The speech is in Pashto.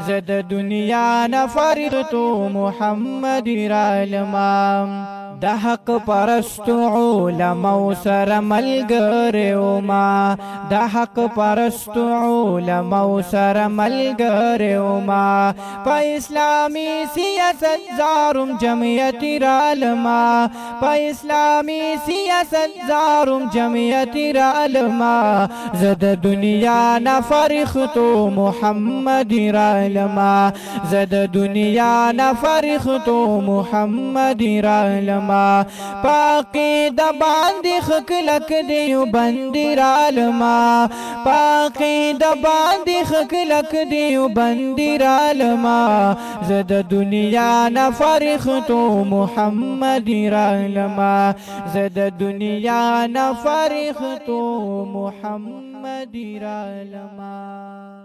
زد دنیا نفرغت محمد رالما د حق پرست علماء سره ملګری وما د حق پرست علماء سره ملګری وما په اسلامي سیاست زارم جمعیت رالما په اسلامي سیاست زارم جمعیت رالما زد دنیا نفرغت محمد رالما زد دنیا نفرغت محمد رالما پاکی د باندې خکلک دیو بندی رالما پاکی د باندې خکلک دیو بندی رالما زد دنیا نفرغت محمد رالما زد دنیا نفرغت محمد رالما